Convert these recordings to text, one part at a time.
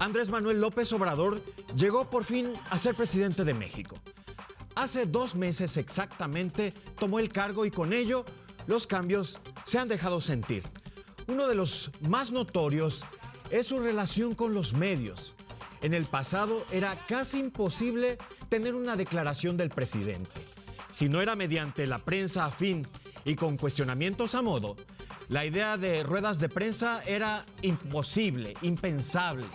Andrés Manuel López Obrador llegó por fin a ser presidente de México. Hace 2 meses exactamente tomó el cargo y con ello los cambios se han dejado sentir. Uno de los más notorios es su relación con los medios. En el pasado era casi imposible tener una declaración del presidente. Si no era mediante la prensa afín y con cuestionamientos a modo, la idea de ruedas de prensa era imposible, impensable.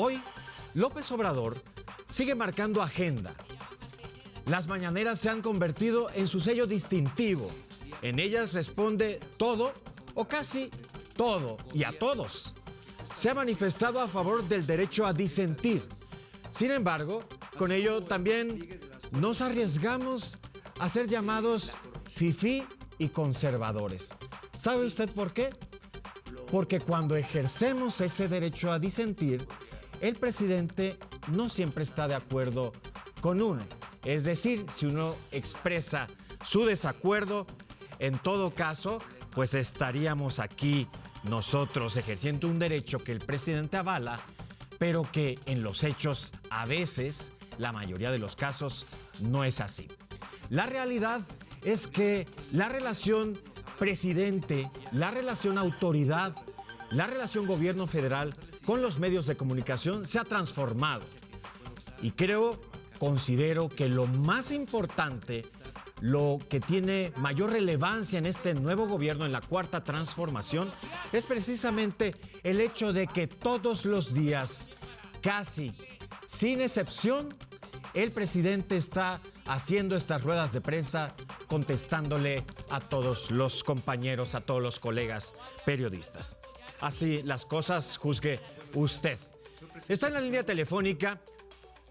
Hoy, López Obrador sigue marcando agenda. Las mañaneras se han convertido en su sello distintivo. En ellas responde todo o casi todo y a todos. Se ha manifestado a favor del derecho a disentir. Sin embargo, con ello también nos arriesgamos a ser llamados fifí y conservadores. ¿Sabe usted por qué? Porque cuando ejercemos ese derecho a disentir, el presidente no siempre está de acuerdo con uno. Es decir, si uno expresa su desacuerdo, en todo caso, pues estaríamos aquí nosotros ejerciendo un derecho que el presidente avala, pero que en los hechos a veces, la mayoría de los casos, no es así. La realidad es que la relación presidente, la relación autoridad, la relación gobierno federal con los medios de comunicación se ha transformado. Y considero que lo más importante, lo que tiene mayor relevancia en este nuevo gobierno, en la cuarta transformación, es precisamente el hecho de que todos los días, casi sin excepción, el presidente está haciendo estas ruedas de prensa contestándole a todos los compañeros, a todos los colegas periodistas. Así las cosas, juzgue usted. Está en la línea telefónica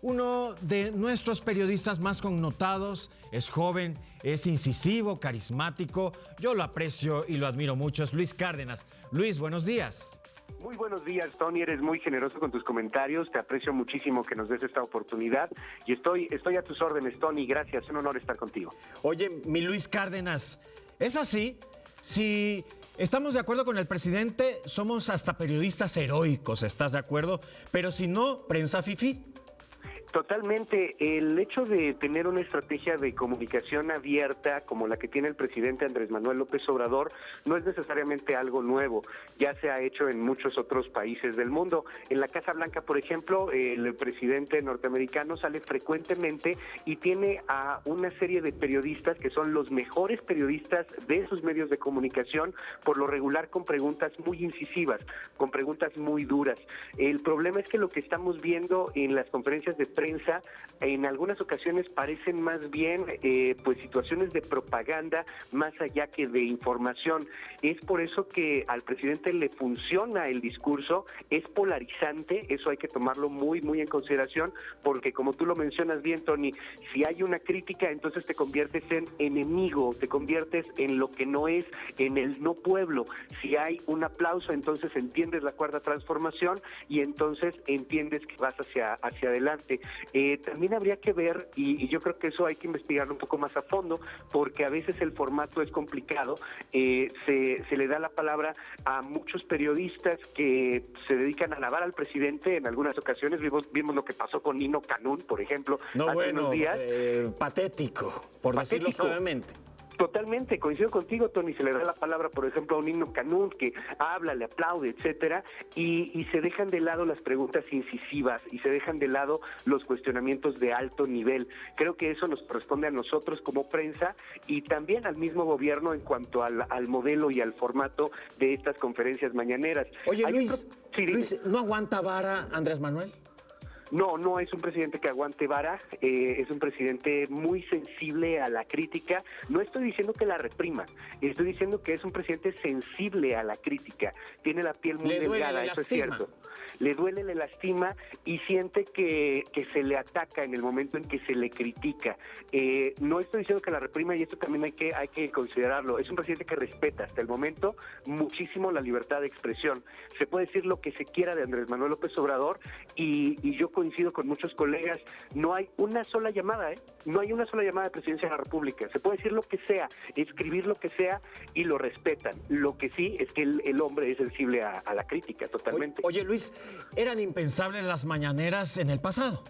uno de nuestros periodistas más connotados, es joven, es incisivo, carismático. Yo lo aprecio y lo admiro mucho, es Luis Cárdenas. Luis, buenos días. Muy buenos días, Tony, eres muy generoso con tus comentarios, te aprecio muchísimo que nos des esta oportunidad y estoy a tus órdenes, Tony, gracias, es un honor estar contigo. Oye, mi Luis Cárdenas, ¿es así? Si estamos de acuerdo con el presidente, somos hasta periodistas heroicos, ¿estás de acuerdo? Pero si no, prensa fifí. Totalmente. El hecho de tener una estrategia de comunicación abierta como la que tiene el presidente Andrés Manuel López Obrador no es necesariamente algo nuevo. Ya se ha hecho en muchos otros países del mundo. En la Casa Blanca, por ejemplo, el presidente norteamericano sale frecuentemente y tiene a una serie de periodistas que son los mejores periodistas de sus medios de comunicación, por lo regular con preguntas muy incisivas, con preguntas muy duras. El problema es que lo que estamos viendo en las conferencias de prensa en algunas ocasiones parecen más bien pues situaciones de propaganda más allá que de información. Es por eso que al presidente le funciona el discurso, es polarizante, eso hay que tomarlo muy en consideración, porque como tú lo mencionas bien, Tony, si hay una crítica, entonces te conviertes en enemigo, te conviertes en lo que no es, en el no pueblo. Si hay un aplauso, entonces entiendes la cuarta transformación y entonces entiendes que vas hacia adelante. También habría que ver, y yo creo que eso hay que investigarlo un poco más a fondo, porque a veces el formato es complicado, se le da la palabra a muchos periodistas que se dedican a alabar al presidente. En algunas ocasiones vimos lo que pasó con Nino Canún, por ejemplo, hace unos días. Patético, por decirlo suavemente. Totalmente, coincido contigo, Tony, se le da la palabra, por ejemplo, a un Nino Canún que habla, le aplaude, etcétera, y se dejan de lado las preguntas incisivas y se dejan de lado los cuestionamientos de alto nivel. Creo que eso nos corresponde a nosotros como prensa y también al mismo gobierno en cuanto al modelo y al formato de estas conferencias mañaneras. Oye, Luis, ¿no aguanta vara Andrés Manuel? No es un presidente que aguante vara, es un presidente muy sensible a la crítica. No estoy diciendo que la reprima, estoy diciendo que es un presidente sensible a la crítica. Tiene la piel muy delgada, eso es cierto. Le duele, le lastima y siente que se le ataca en el momento en que se le critica. No estoy diciendo que la reprima y esto también hay que considerarlo. Es un presidente que respeta hasta el momento muchísimo la libertad de expresión. Se puede decir lo que se quiera de Andrés Manuel López Obrador y yo coincido con muchos colegas, no hay una sola llamada, no hay una sola llamada de Presidencia de la República. Se puede decir lo que sea, escribir lo que sea y lo respetan. Lo que sí es que el hombre es sensible a la crítica totalmente. Oye, Luis, ¿eran impensables las mañaneras en el pasado?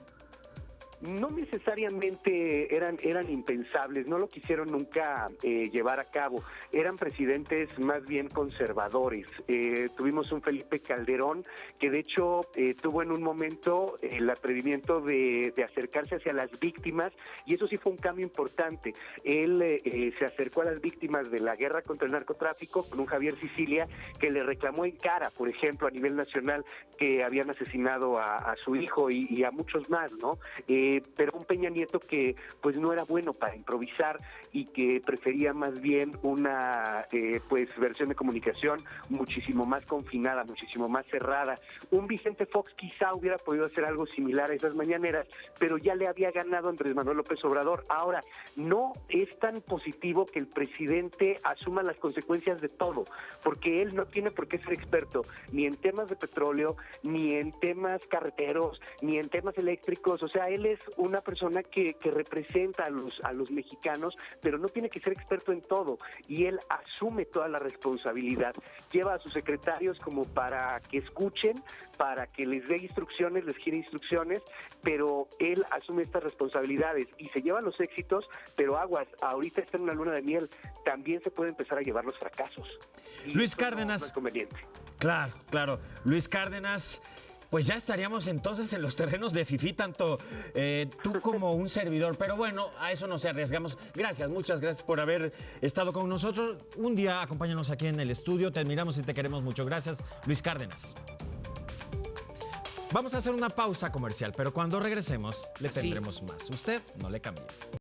No necesariamente eran impensables, no lo quisieron nunca llevar a cabo. Eran presidentes más bien conservadores. Tuvimos un Felipe Calderón que de hecho tuvo en un momento el atrevimiento de acercarse hacia las víctimas, y eso sí fue un cambio importante. Él se acercó a las víctimas de la guerra contra el narcotráfico con un Javier Sicilia que le reclamó en cara, por ejemplo, a nivel nacional, que habían asesinado a su hijo y a muchos más, ¿no? Pero un Peña Nieto que pues no era bueno para improvisar y que prefería más bien una pues versión de comunicación muchísimo más confinada, muchísimo más cerrada. Un Vicente Fox quizá hubiera podido hacer algo similar a esas mañaneras, pero ya le había ganado Andrés Manuel López Obrador. Ahora, no es tan positivo que el presidente asuma las consecuencias de todo, porque él no tiene por qué ser experto ni en temas de petróleo, ni en temas carreteros, ni en temas eléctricos. O sea, él es una persona que representa a los mexicanos, pero no tiene que ser experto en todo, y él asume toda la responsabilidad. Lleva a sus secretarios como para que escuchen, para que les dé instrucciones, les quiere instrucciones, pero él asume estas responsabilidades y se lleva los éxitos, pero aguas, ahorita está en una luna de miel, también se puede empezar a llevar los fracasos. Luis Cárdenas. No es conveniente. Claro, claro. Luis Cárdenas, pues ya estaríamos entonces en los terrenos de fifí, tanto tú como un servidor. Pero bueno, a eso nos arriesgamos. Gracias, muchas gracias por haber estado con nosotros. Un día acompáñanos aquí en el estudio. Te admiramos y te queremos mucho. Gracias, Luis Cárdenas. Vamos a hacer una pausa comercial, pero cuando regresemos le tendremos más. Usted no le cambie.